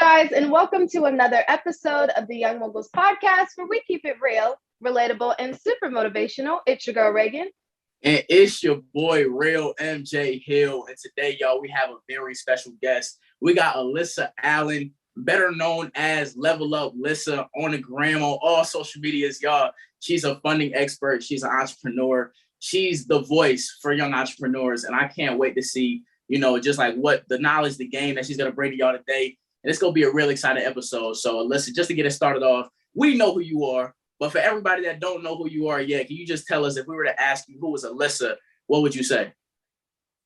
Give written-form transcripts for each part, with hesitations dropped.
guys, and welcome to another episode of the Young Moguls podcast, where we keep it real, relatable, and super motivational. It's your girl, Reagan. And it's your boy, Real MJ Hill. And today, y'all, we have a very special guest. We got LYSSA Allen, better known as Level Up LYSSA on the gram, on all social medias, y'all. She's a funding expert. She's an entrepreneur. She's the voice for young entrepreneurs. And I can't wait to see, just like what the knowledge, the game that she's going to bring to y'all today. And it's going to be a really exciting episode. So LYSSA, just to get it started off, we know who you are. But for everybody that don't know who you are yet, can you just tell us, if we were to ask you who was LYSSA, what would you say?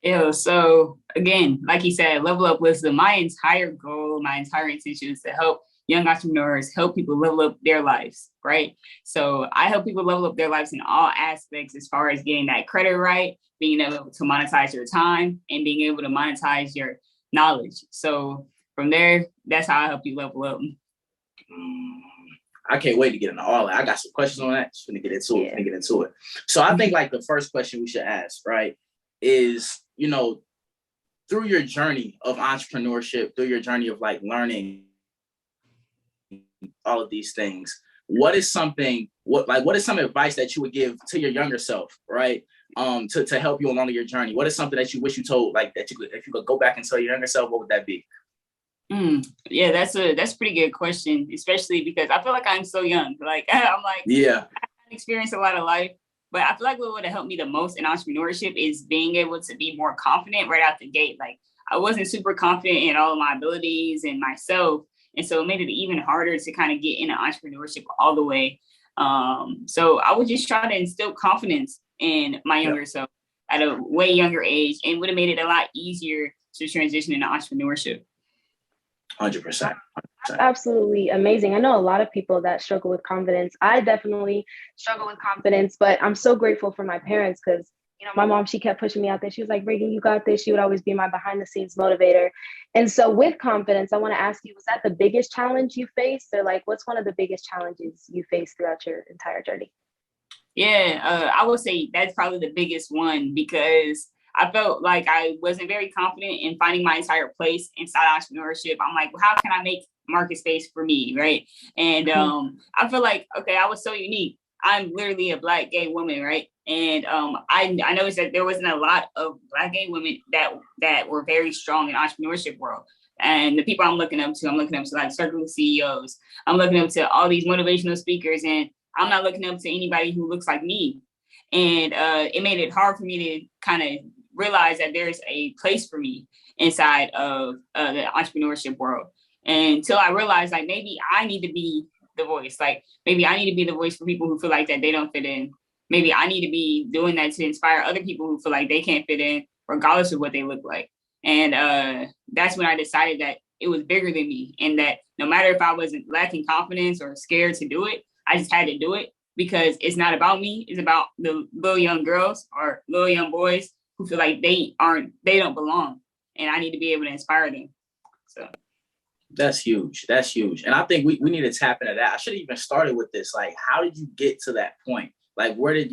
Yeah, so again, like you said, Level Up LYSSA, my entire goal, my entire intention is to help young entrepreneurs, help people level up their lives, right? So I help people level up their lives in all aspects, as far as getting that credit right, being able to monetize your time, and being able to monetize your knowledge. So from there, that's how I help you level up. I can't wait to get into all that. I got some questions on that. Just gonna get into it. So I think like the first question we should ask, right, is, through your journey of entrepreneurship, through your journey of like learning all of these things, what is some advice that you would give to your younger self, right? To help you along your journey. What is something that you wish you told, like that if you could go back and tell your younger self, what would that be? Yeah, that's a pretty good question, especially because I feel like I'm so young. Like I haven't experienced a lot of life, but I feel like what would have helped me the most in entrepreneurship is being able to be more confident right out the gate. Like I wasn't super confident in all of my abilities and myself. And so it made it even harder to kind of get into entrepreneurship all the way. So I would just try to instill confidence in my younger self at a way younger age, and would have made it a lot easier to transition into entrepreneurship. 100%. Absolutely amazing. I know a lot of people that struggle with confidence. I definitely struggle with confidence, but I'm so grateful for my parents because, my mom, she kept pushing me out there. She was like, Reagan, you got this. She would always be my behind the scenes motivator. And so with confidence, I want to ask you, was that the biggest challenge you faced? Or like, what's one of the biggest challenges you faced throughout your entire journey? Yeah, I would say that's probably the biggest one, because I felt like I wasn't very confident in finding my entire place inside entrepreneurship. I'm like, well, how can I make market space for me, right? And I feel like, okay, I was so unique. I'm literally a Black gay woman, right? And I noticed that there wasn't a lot of Black gay women that were very strong in entrepreneurship world. And the people I'm looking up to like circle of CEOs. I'm looking up to all these motivational speakers, and I'm not looking up to anybody who looks like me. And it made it hard for me to kind of realize that there's a place for me inside of the entrepreneurship world. And until I realized, like, maybe I need to be the voice. Like, maybe I need to be the voice for people who feel like that they don't fit in. Maybe I need to be doing that to inspire other people who feel like they can't fit in, regardless of what they look like. And that's when I decided that it was bigger than me, and that no matter if I wasn't lacking confidence or scared to do it, I just had to do it, because it's not about me. It's about the little young girls or little young boys who feel like they don't belong, and I need to be able to inspire them. So that's huge. And I think we need to tap into that. I should have even started with this. Like, how did you get to that point? Like, where did,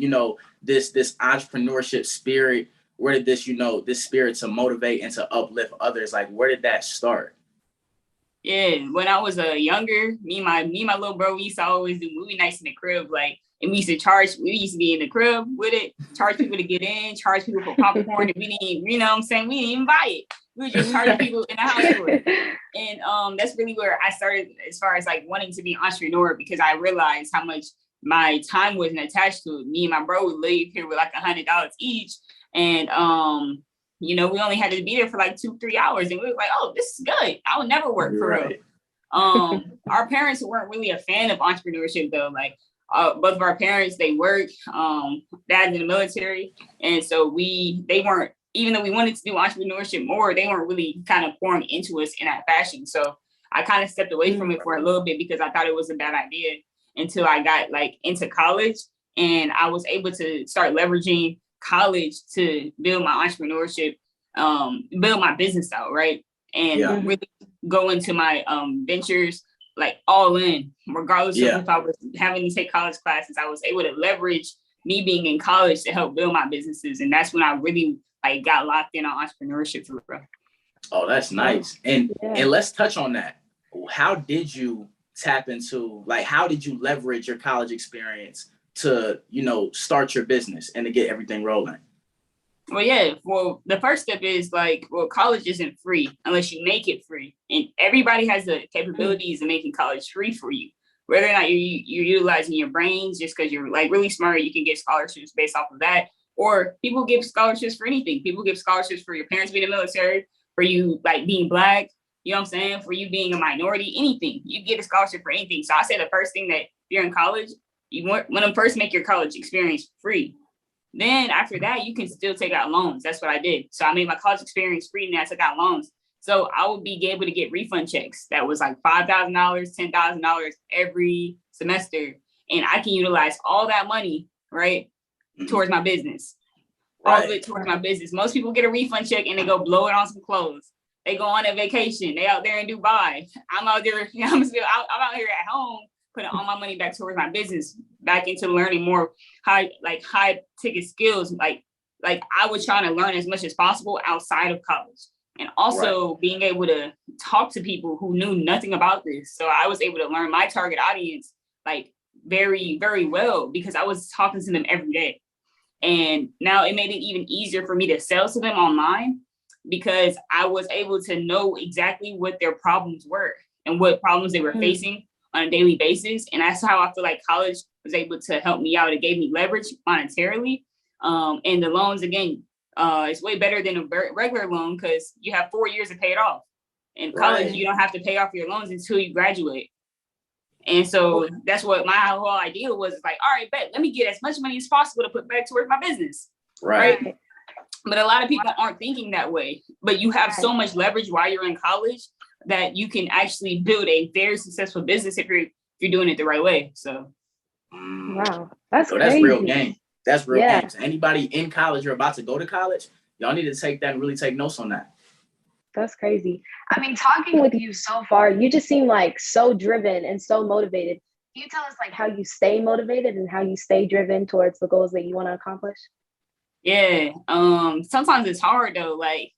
this entrepreneurship spirit, where did this, this spirit to motivate and to uplift others, like, where did that start? Yeah, when I was younger, me and my little bro, we used to always do movie nights in the crib, like, and we used to be in the crib with it, charge people to get in, charge people for popcorn, and we didn't, we didn't even buy it. We were just charging people in the house for it. And that's really where I started, as far as like wanting to be an entrepreneur, because I realized how much my time wasn't attached to it. Me and my bro would leave here with like $100 each. And, we only had to be there for like 2-3 hours. And we were like, oh, this is good. I would never work for real. Our parents weren't really a fan of entrepreneurship though. Like both of our parents, they work, dad's in the military. And so they weren't, even though we wanted to do entrepreneurship more, they weren't really kind of pouring into us in that fashion. So I kind of stepped away from it for a little bit, because I thought it was a bad idea, until I got like into college, and I was able to start leveraging college to build my entrepreneurship, build my business out, right? And really go into my ventures like all in, regardless of if I was having to take college classes. I was able to leverage me being in college to help build my businesses. And that's when I really like got locked in on entrepreneurship for real. Oh, that's nice. And let's touch on that. how did you tap into, like, how did you leverage your college experience to, you know, start your business and to get everything rolling? Well, yeah. Well, the first step is like, well, college isn't free unless you make it free. And everybody has the capabilities of making college free for you. Whether or not you're utilizing your brains just because you're like really smart, you can get scholarships based off of that. Or people give scholarships for anything. People give scholarships for your parents being in the military, for you like being Black, you know what I'm saying? For you being a minority, anything. You get a scholarship for anything. So I say the first thing that if you're in college, you want to first make your college experience free. Then after that, you can still take out loans. That's what I did. So I made my college experience free and I took out loans. So I would be able to get refund checks that was like $5,000, $10,000 every semester. And I can utilize all that money, right, towards my business. All of it towards my business. Most people get a refund check and they go blow it on some clothes. They go on a vacation. They out there in Dubai. I'm out there, you know, I'm out here at home putting all my money back towards my business, back into learning more high ticket skills. Like I was trying to learn as much as possible outside of college. And also being able to talk to people who knew nothing about this. So I was able to learn my target audience like very, very well because I was talking to them every day. And now it made it even easier for me to sell to them online because I was able to know exactly what their problems were and what problems they were facing on a daily basis. And that's how I feel like college was able to help me out. It gave me leverage monetarily. And the loans, again, it's way better than a regular loan because you have 4 years to pay it off. In college, you don't have to pay off your loans until you graduate. And so that's what my whole idea was. Like, all right, bet, let me get as much money as possible to put back towards my business. Right. But a lot of people aren't thinking that way. But you have so much leverage while you're in college that you can actually build a very successful business if you're doing it the right way. So, wow, that's so crazy. That's real game. That's real game. So anybody in college or about to go to college, y'all need to take that and really take notes on that. That's crazy. I mean, talking with you so far, you just seem like so driven and so motivated. Can you tell us like how you stay motivated and how you stay driven towards the goals that you want to accomplish? Yeah. Sometimes it's hard though. Like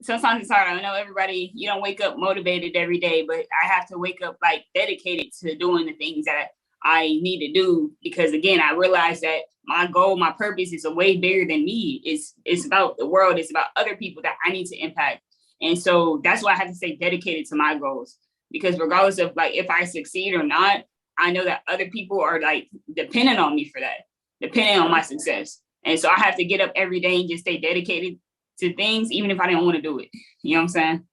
sometimes it's hard. I know everybody, you don't wake up motivated every day, but I have to wake up like dedicated to doing the things that I need to do because again, I realize that my goal, my purpose is a way bigger than me. It's about the world. It's about other people that I need to impact. And so that's why I have to stay dedicated to my goals because regardless of like if I succeed or not, I know that other people are like dependent on me for that, depending on my success. And so I have to get up every day and just stay dedicated to things, even if I didn't want to do it. You know what I'm saying?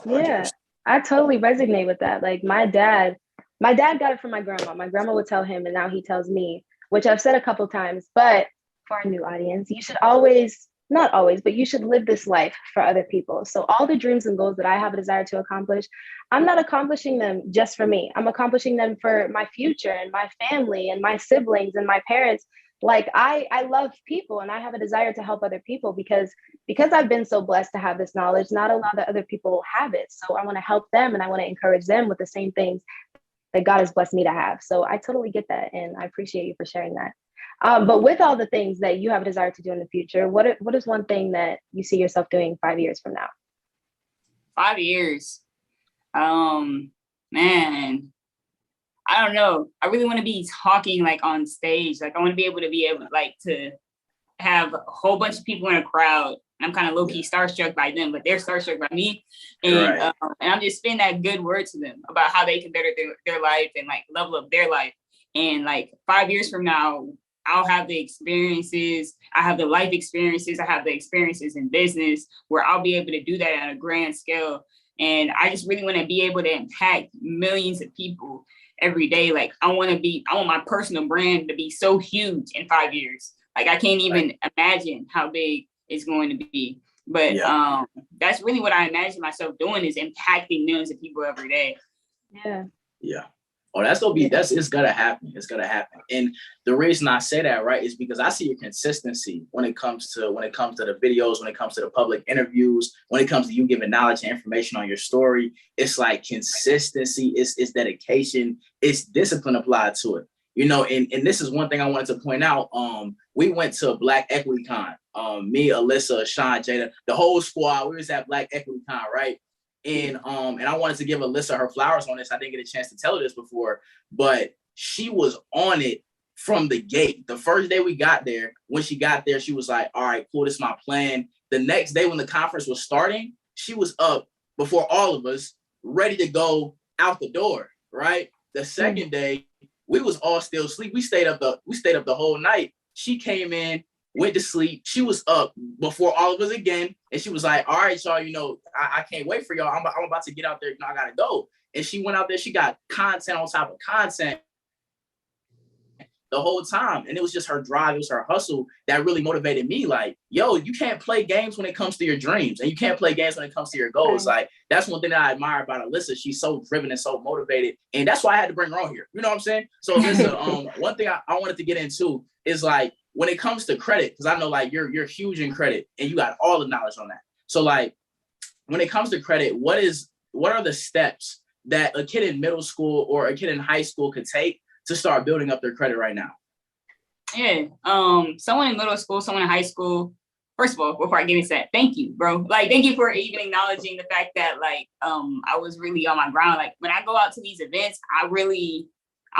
Yeah, I totally resonate with that. Like my dad got it from my grandma. My grandma would tell him, and now he tells me, which I've said a couple times, but for our new audience, you should always, not always, but you should live this life for other people. So all the dreams and goals that I have a desire to accomplish, I'm not accomplishing them just for me. I'm accomplishing them for my future and my family and my siblings and my parents. Like I love people and I have a desire to help other people because I've been so blessed to have this knowledge. Not a lot of other people have it. So I want to help them and I want to encourage them with the same things that God has blessed me to have. So I totally get that. And I appreciate you for sharing that. But with all the things that you have a desire to do in the future, what is one thing that you see yourself doing 5 years from now? 5 years. Man, I don't know. I really want to be talking like on stage. Like I want to be able like to have a whole bunch of people in a crowd. I'm kind of low-key starstruck by them, but they're starstruck by me. And and I'm just spinning that good word to them about how they can better their life and like level up their life. And like 5 years from now, I'll have the experiences. I have the life experiences. I have the experiences in business where I'll be able to do that on a grand scale. And I just really want to be able to impact millions of people every day. Like I want my personal brand to be so huge in 5 years. Like I can't even imagine how big it's going to be. But that's really what I imagine myself doing is impacting millions of people every day. Yeah. Yeah. Oh, it's gotta happen. It's gonna happen. And the reason I say that, right, is because I see your consistency when it comes to the videos, when it comes to the public interviews, when it comes to you giving knowledge and information on your story. It's like consistency, it's dedication, it's discipline applied to it. You know, and this is one thing I wanted to point out. We went to Black Equity Con. Me, LYSSA, Sean, Jada, the whole squad, we was at Black Equity Con, right? And I wanted to give LYSSA her flowers on this. I didn't get a chance to tell her this before, but she was on it from the gate. The first day we got there, when she got there, she was like, all right, cool, this is my plan. The next day when the conference was starting, she was up before all of us, ready to go out the door, right? The second day, we was all still asleep. We stayed up the whole night. She came in, went to sleep. She was up before all of us again. And she was like, all right, y'all, you know, I can't wait for y'all. I'm about to get out there. You know, I got to go. And she went out there. She got content on top of content the whole time. And it was just her drive. It was her hustle that really motivated me. Like, yo, you can't play games when it comes to your dreams. And you can't play games when it comes to your goals. Like, that's one thing that I admire about LYSSA. She's so driven and so motivated. And that's why I had to bring her on here. You know what I'm saying? So LYSSA, one thing I wanted to get into is like, when it comes to credit, because I know like you're huge in credit and you got all the knowledge on that. So like, when it comes to credit, what are the steps that a kid in middle school or a kid in high school could take to start building up their credit right now? Yeah. Someone in middle school, someone in high school. First of all, before I get into that, thank you, bro. Like, thank you for even acknowledging the fact that like I was really on my ground. Like when I go out to these events, I'm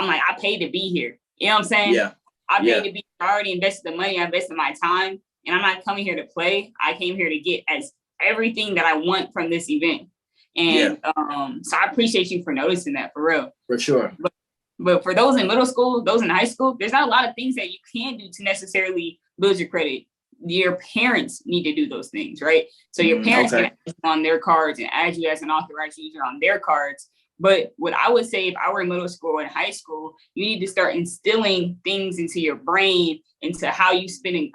like, I paid to be here. You know what I'm saying? Yeah. I paid to be. I already invested the money. I invested my time, and I'm not coming here to play. I came here to get as everything that I want from this event. And so I appreciate you for noticing that, for real. For sure. But for those in middle school, those in high school, there's not a lot of things that you can do to necessarily build your credit. Your parents need to do those things, right? So your parents can add you on their cards and add you as an authorized user on their cards. But what I would say, if I were in middle school and high school, you need to start instilling things into your brain, into how you're spending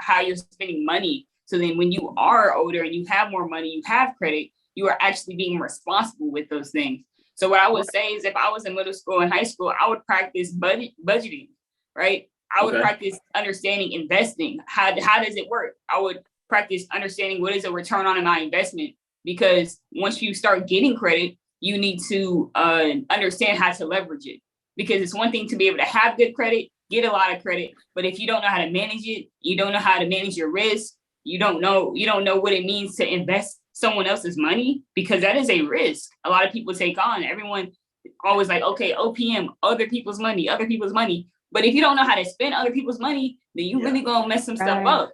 money. So then when you are older and you have more money, you have credit, you are actually being responsible with those things. So what I would say is, if I was in middle school and high school, I would practice budgeting, right? I would practice understanding investing. How does it work? I would practice understanding what is a return on my investment, because once you start getting credit, you need to understand how to leverage it, because it's one thing to be able to have good credit, get a lot of credit, but if you don't know how to manage it, you don't know how to manage your risk, you don't know what it means to invest someone else's money, because that is a risk a lot of people take on. Everyone always like, okay, OPM, other people's money. But if you don't know how to spend other people's money, then you really gonna mess some stuff up.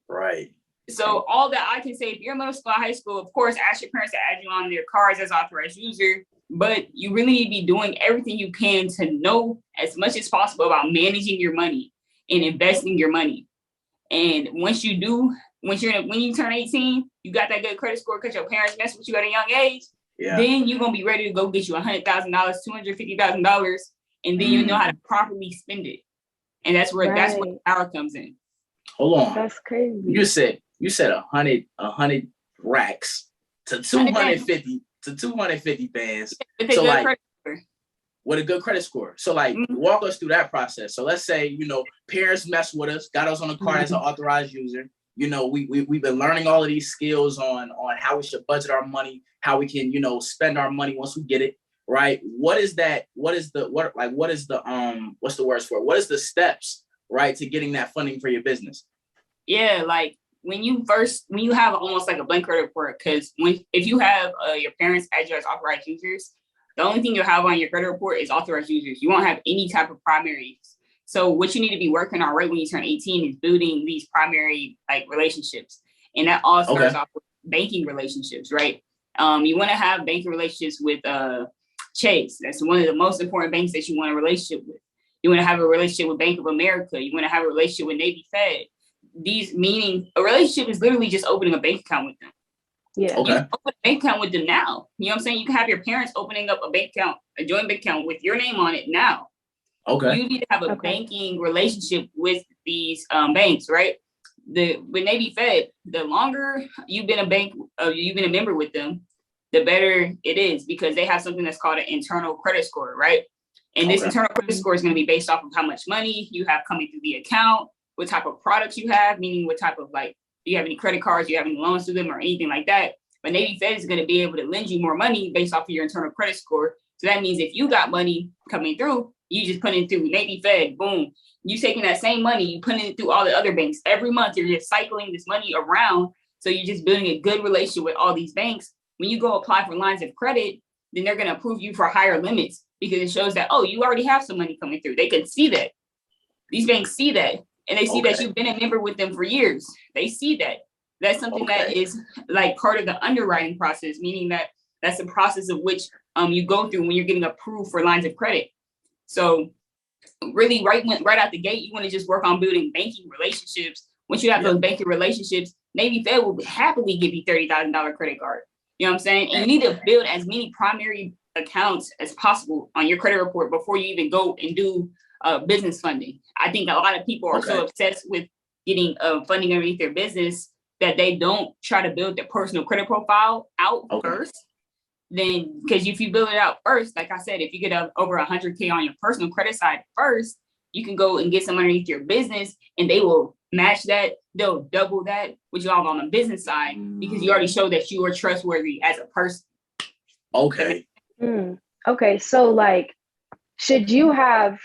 Right. So all that I can say, if you're in middle school, high school, of course, ask your parents to add you on their cards as authorized user, but you really need to be doing everything you can to know as much as possible about managing your money and investing your money. And once you do, when you turn 18, you got that good credit score because your parents messed with you at a young age, then you're going to be ready to go get you $100,000, $250,000, and then you know how to properly spend it. And that's where power comes in. Hold on. That's crazy. You said 100 racks to 250 to 250 fans. So like, with a good credit score. So like, walk us through that process. So let's say, you know, parents mess with us, got us on the card as an authorized user. You know, we've been learning all of these skills on how we should budget our money, how we can, you know, spend our money once we get it, right? What's the steps, right, to getting that funding for your business? Yeah, like when you have almost like a blank credit report, because if you have your parents add you as authorized users, the only thing you'll have on your credit report is authorized users. You won't have any type of primaries. So what you need to be working on right when you turn 18 is building these primary like relationships. And that all starts off with banking relationships, right? You want to have banking relationships with Chase. That's one of the most important banks that you want a relationship with. You want to have a relationship with Bank of America. You want to have a relationship with Navy Fed. These meaning a relationship is literally just opening a bank account with them. Yeah. You can open a bank account with them now. You know what I'm saying? You can have your parents opening up a bank account, a joint bank account with your name on it now. Okay. You need to have a banking relationship with these banks, right? With Navy Fed, the longer you've been a member with them, the better it is, because they have something that's called an internal credit score, right? And this internal credit score is going to be based off of how much money you have coming through the account, what type of products you have, meaning what type of do you have any credit cards, do you have any loans to them or anything like that. But Navy Fed is going to be able to lend you more money based off of your internal credit score. So that means if you got money coming through, you just put it through Navy Fed, boom. You taking that same money, you putting it through all the other banks. Every month, you're just cycling this money around. So you're just building a good relationship with all these banks. when you go apply for lines of credit, then they're going to approve you for higher limits because it shows that, oh, you already have some money coming through. They can see that. These banks see that, and they see that you've been a member with them for years. They see that. That's something that is like part of the underwriting process, meaning that that's the process of which you go through when you're getting approved for lines of credit. So really right out the gate, you want to just work on building banking relationships. Once you have those banking relationships, Navy Fed will happily give you $30,000 credit card. You know what I'm saying? And you need to build as many primary accounts as possible on your credit report before you even go and do business funding. I think a lot of people are so obsessed with getting funding underneath their business that they don't try to build their personal credit profile out first. Then, because if you build it out first, like I said, if you get over 100K on your personal credit side first, you can go and get some underneath your business and they will match that. They'll double that, which you have on the business side, because you already show that you are trustworthy as a person. Okay. Okay. So like, should you have,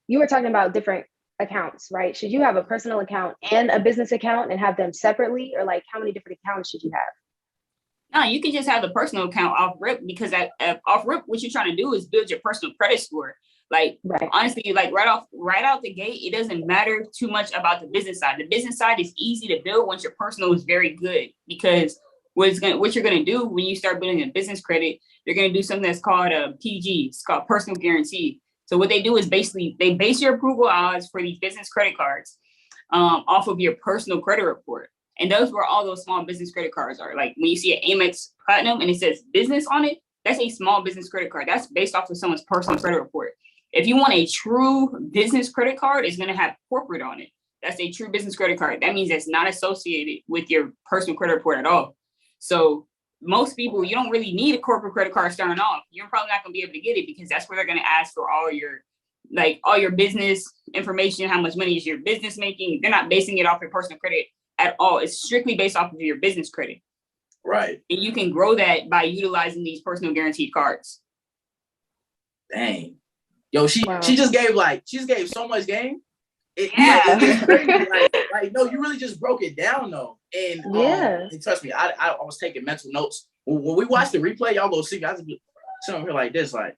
you were talking about different accounts, right? Should you have a personal account and a business account and have them separately, or like how many different accounts should you have? No, you can just have the personal account off rip, because off rip, what you're trying to do is build your personal credit score. Like, honestly, like right out the gate, it doesn't matter too much about the business side. The business side is easy to build once your personal is very good, because what you're gonna do when you start building a business credit, you're gonna do something that's called a PG. It's called personal guarantee. So what they do is basically they base your approval odds for these business credit cards off of your personal credit report. And those were all those small business credit cards are. Like when you see an Amex Platinum and it says business on it, that's a small business credit card. That's based off of someone's personal credit report. If you want a true business credit card, it's going to have corporate on it. That's a true business credit card. That means it's not associated with your personal credit report at all. So most people, you don't really need a corporate credit card starting off. You're probably not going to be able to get it because that's where they're going to ask for all your business information, how much money is your business making. They're not basing it off your personal credit at all. It's strictly based off of your business credit. Right. And you can grow that by utilizing these personal guaranteed cards. Dang. Yo, she just gave so much game. No, you really just broke it down though. And and trust me, I was taking mental notes. When we watch the replay, y'all go see. I was sitting here like this, like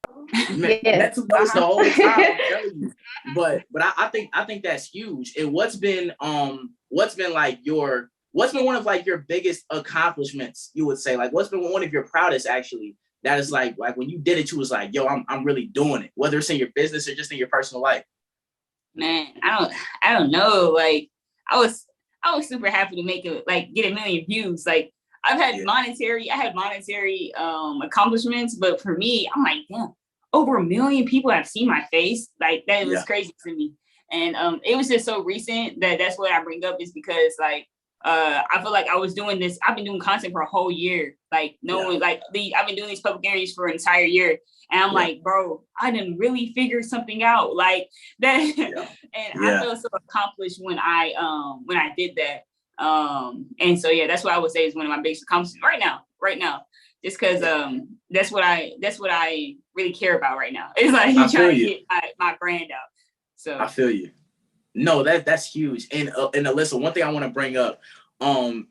mental notes the whole time. I'm telling you. But I think that's huge. And what's been one of like your biggest accomplishments, you would say? Like what's been one of your proudest actually? That is like when you did it, you was like, yo, I'm really doing it, whether it's in your business or just in your personal life. Man, I don't know. Like I was super happy to make it, like get 1 million views. Like I had monetary accomplishments, but for me, I'm like, damn, over 1 million people have seen my face. Like that was crazy to me. And it was just so recent that's what I bring up, is because like I feel like I was doing this. I've been doing content for a whole year. Like I've been doing these public interviews for an entire year. And I'm like, bro, I didn't really figure something out like that. And I felt so accomplished when I did that. And so, that's what I would say is one of my biggest accomplishments right now, just because that's what I really care about right now. It's like trying to get my brand out. So I feel you. No, that's huge. And Alyssa, one thing I want to bring up,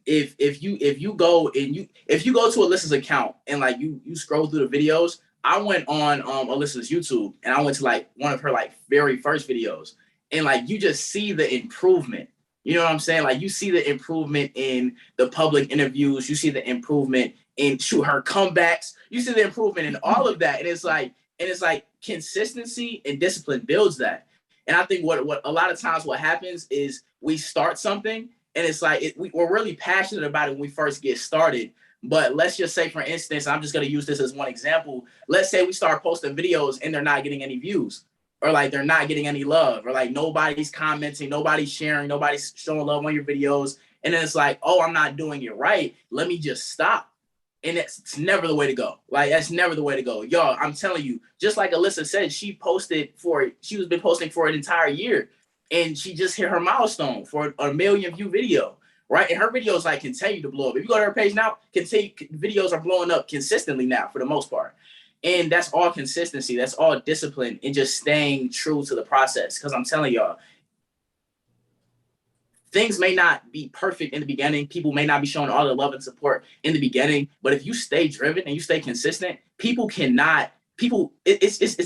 if you go to Alyssa's account and like you scroll through the videos, I went on Alyssa's YouTube and I went to like one of her like very first videos, and like you just see the improvement. You know what I'm saying? Like you see the improvement in the public interviews, you see the improvement in her comebacks, you see the improvement in all of that, and it's like consistency and discipline builds that. And I think what a lot of times what happens is we start something and it's like we're really passionate about it when we first get started. But let's just say, for instance, I'm just going to use this as one example. Let's say we start posting videos and they're not getting any views, or like they're not getting any love, or like nobody's commenting, nobody's sharing, nobody's showing love on your videos. And then it's like, oh, I'm not doing it right. Let me just stop. And it's never the way to go. Like, that's never the way to go. Y'all, I'm telling you, just like Alyssa said, she was been posting for an entire year, and she just hit her milestone for a 1 million view video, right? And her videos like continue to blow up. If you go to her page now, videos are blowing up consistently now for the most part. And that's all consistency. That's all discipline and just staying true to the process. Because I'm telling y'all, things may not be perfect in the beginning. People may not be showing all the love and support in the beginning, but if you stay driven and you stay consistent, it's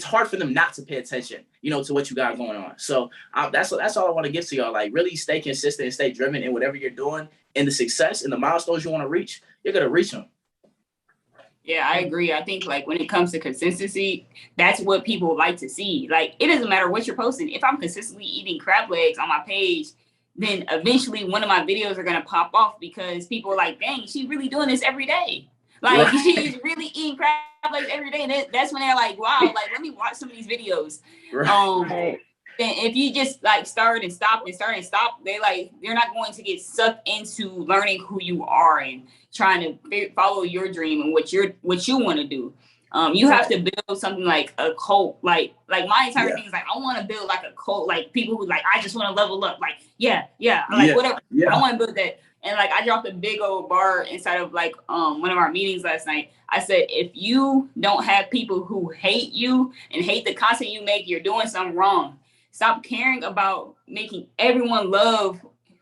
hard for them not to pay attention, to what you got going on. So that's all I want to give to y'all. Like, really stay consistent and stay driven in whatever you're doing, and the success and the milestones you want to reach, you're going to reach them. Yeah, I agree. I think like when it comes to consistency, that's what people like to see. Like, it doesn't matter what you're posting. If I'm consistently eating crab legs on my page, then eventually one of my videos are going to pop off because people are like, dang, she's really doing this every day. Like, right. She's really eating crab legs every day. And that's when they're like, wow, like, let me watch some of these videos. Right. And if you just like start and stop, they're not going to get sucked into learning who you are and trying to follow your dream and what you want to do. You have to build something like a cult. Like my entire thing is like, I want to build like a cult, like people who like, I just want to level up. Like, whatever. I want to build that. And like, I dropped a big old bar inside of like one of our meetings last night. I said, if you don't have people who hate you and hate the content you make, you're doing something wrong. Stop caring about making everyone love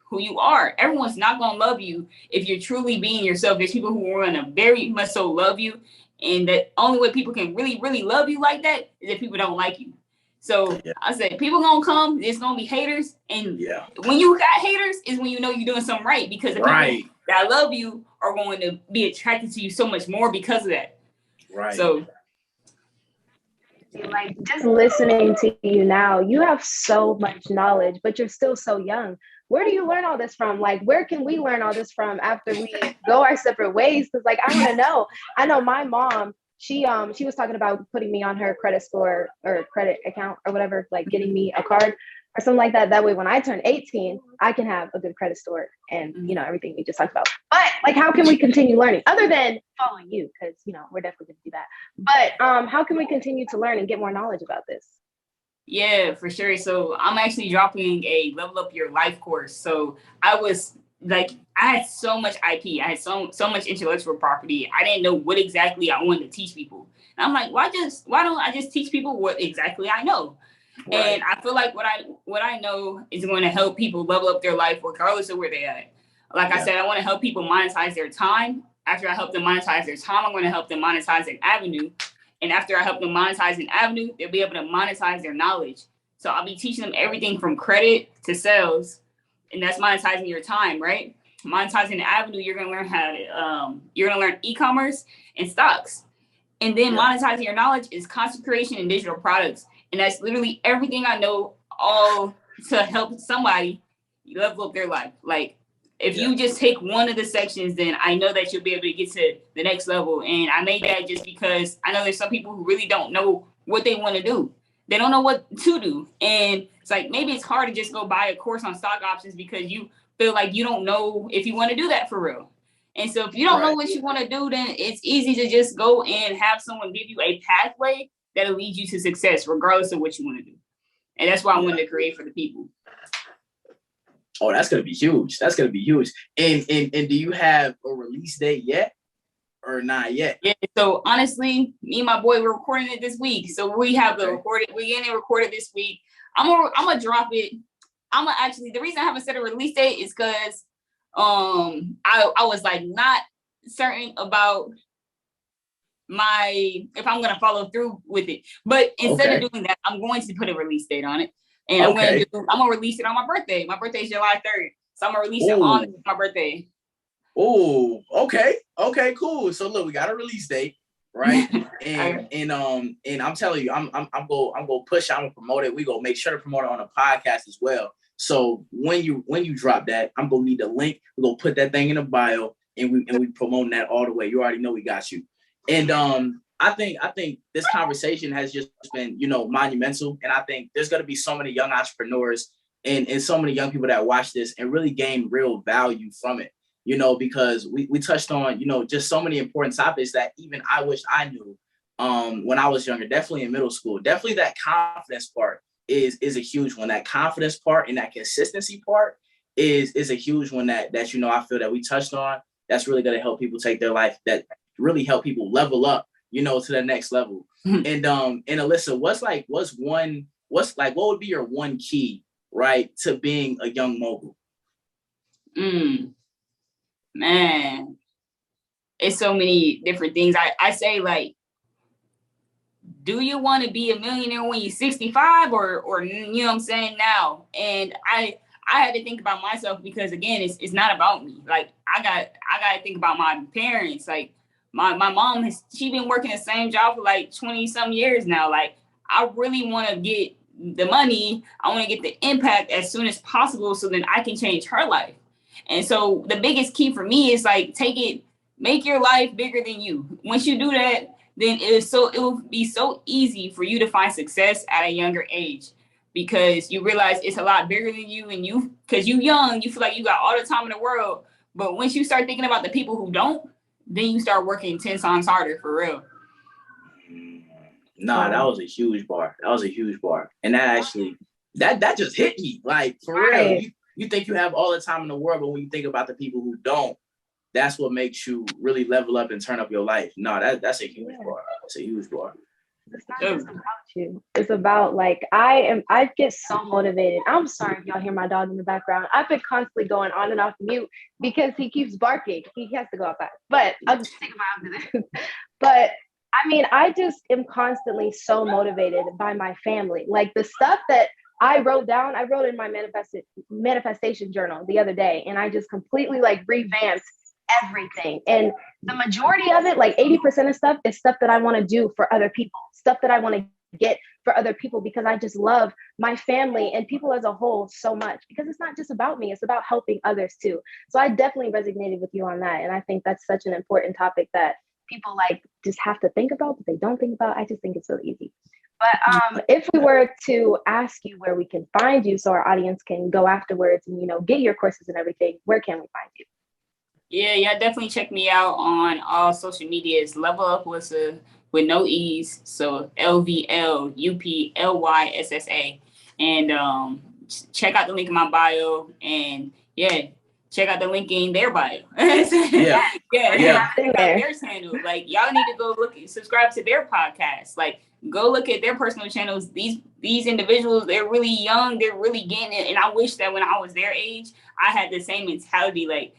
who you are. Everyone's not going to love you if you're truly being yourself. There's people who are going to very much so love you. And the only way people can really, really love you like that is if people don't like you. So I said, people going to come. There's going to be haters. And when you got haters is when you know you're doing something right. Because the people that love you are going to be attracted to you so much more because of that. Right. So, like, just listening to you now, you have so much knowledge, but you're still so young. Where do you learn all this from? Like, where can we learn all this from after we go our separate ways? Because like, I want to know. I know my mom, she was talking about putting me on her credit score or credit account or whatever, like getting me a card or something like that. That way, when I turn 18, I can have a good credit score and, everything we just talked about. But like, how can we continue learning other than following you? Because, we're definitely going to do that. But how can we continue to learn and get more knowledge about this? Yeah, for sure. So I'm actually dropping a Level Up Your Life course. So I was like, I had so much IP. I had so much intellectual property. I didn't know what exactly I wanted to teach people. And I'm like, why don't I just teach people what exactly I know? Right. And I feel like what I know is going to help people level up their life regardless of where they're at. Like I said, I want to help people monetize their time. After I help them monetize their time, I'm going to help them monetize an avenue. And after I help them monetize an avenue, they'll be able to monetize their knowledge. So I'll be teaching them everything from credit to sales. And that's monetizing your time, right? Monetizing the avenue, you're going to learn you're going to learn e-commerce and stocks. And then monetizing your knowledge is content creation and digital products. And that's literally everything I know, all to help somebody level up their life. Like, if you just take one of the sections, then I know that you'll be able to get to the next level. And I made that just because I know there's some people who really don't know what they want to do. They don't know what to do. And it's like, maybe it's hard to just go buy a course on stock options because you feel like you don't know if you want to do that for real. And so if you don't know what you want to do, then it's easy to just go and have someone give you a pathway that'll lead you to success, regardless of what you want to do. And that's why I wanted to create for the people. Oh, that's gonna be huge. That's gonna be huge. And do you have a release date yet, or not yet? Yeah. So honestly, me and my boy, we're recording it this week. So we have the recorded. We getting it recorded this week. I'm gonna drop it. The reason I haven't set a release date is because I was like not certain about if I'm gonna follow through with it. But instead of doing that, I'm going to put a release date on it. And I'm gonna release it on my birthday. My birthday is July 3rd. So I'm gonna release it on my birthday. Oh, okay. Okay, cool. So look, we got a release date, right? And I'm telling you, I'm gonna push, I'm gonna promote it. We gonna make sure to promote it on a podcast as well. So when you drop that, I'm gonna need the link. We're gonna put that thing in the bio and we promoting that all the way. You already know we got you. And I think this conversation has just been, monumental. And I think there's going to be so many young entrepreneurs and so many young people that watch this and really gain real value from it, because we touched on, just so many important topics that even I wish I knew when I was younger, definitely in middle school. Definitely that confidence part is a huge one. That confidence part and that consistency part is a huge one that I feel that we touched on. That's really going to help people take their life, that really help people level up, to the next level. And Alyssa, what would be your one key, right, to being a young mogul? Man, it's so many different things. I say, like, do you want to be a millionaire when you're 65 or you know what I'm saying, now? And I had to think about myself, because again, it's not about me. Like, I got to think about my parents. Like, my mom she been working the same job for like 20 some years now. Like, I really want to get the money. I want to get the impact as soon as possible, so then I can change her life. And so the biggest key for me is, like, make your life bigger than you. Once you do that, then it will be so easy for you to find success at a younger age, because you realize it's a lot bigger than you, and because you young, you feel like you got all the time in the world. But once you start thinking about the people who don't, then you start working 10 times harder, for real. Nah, that was a huge bar. And that actually, that just hit me. Like, for real, you think you have all the time in the world, but when you think about the people who don't, that's what makes you really level up and turn up your life. No, that's a huge bar. That's a huge bar. It's not just about you. It's about, like, I get so motivated. I'm sorry if y'all hear my dog in the background. I've been constantly going on and off mute because he keeps barking. He has to go outside. But I'll just take him out after this. But I mean, I just am constantly so motivated by my family. Like, the stuff that I wrote down, I wrote in my manifestation journal the other day, and I just completely, like, revamped everything. And the majority of it, like 80% of stuff, is stuff that I want to do for other people, stuff that I want to get for other people, because I just love my family and people as a whole so much, because it's not just about me, it's about helping others too. So I definitely resonated with you on that. And I think that's such an important topic that people, like, just have to think about, but they don't think about. I just think it's so easy. But if we were to ask you where we can find you, so our audience can go afterwards and, you know, get your courses and everything, where can we find you? Yeah, definitely check me out on all social medias. Level Up LYSSA with no E's. So LVL UPLYSSA. And check out the link in my bio. And yeah, check out the link in their bio. yeah. Their channel. Like, y'all need to go subscribe to their podcast. Like, go look at their personal channels. These individuals, they're really young. They're really getting it. And I wish that when I was their age, I had the same mentality. Like,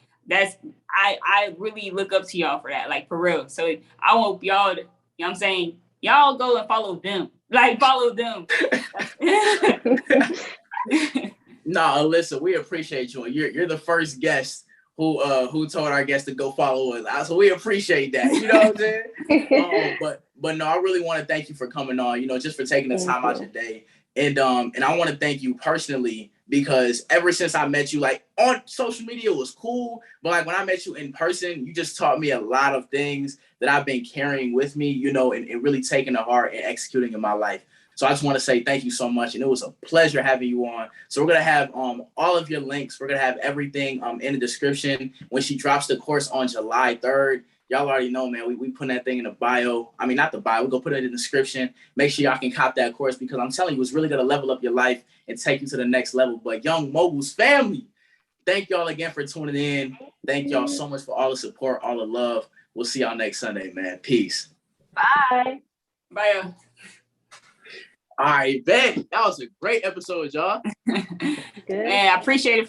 I really look up to y'all for that, like, for real. So I hope y'all, you know what I'm saying, y'all go and follow them. Like, follow them. Nah, Alyssa, we appreciate you. You're the first guest who told our guests to go follow us. So we appreciate that. You know what I'm saying? But no, I really want to thank you for coming on, you know, just for taking the time out your day. And I want to thank you personally, because ever since I met you, like, on social media, it was cool, but like when I met you in person, you just taught me a lot of things that I've been carrying with me, you know, and really taking to heart and executing in my life. So I just want to say thank you so much, and it was a pleasure having you on. So we're gonna have all of your links. We're gonna have everything in the description when she drops the course on July 3rd. Y'all already know, man, we put that thing in the bio. I mean, not the bio. We're going to put it in the description. Make sure y'all can cop that course, because I'm telling you, it's really going to level up your life and take you to the next level. But Young Moguls family, thank y'all again for tuning in. Thank y'all so much for all the support, all the love. We'll see y'all next Sunday, man. Peace. Bye. Bye. All right, Ben. That was a great episode, y'all. Good. Man, I appreciate it.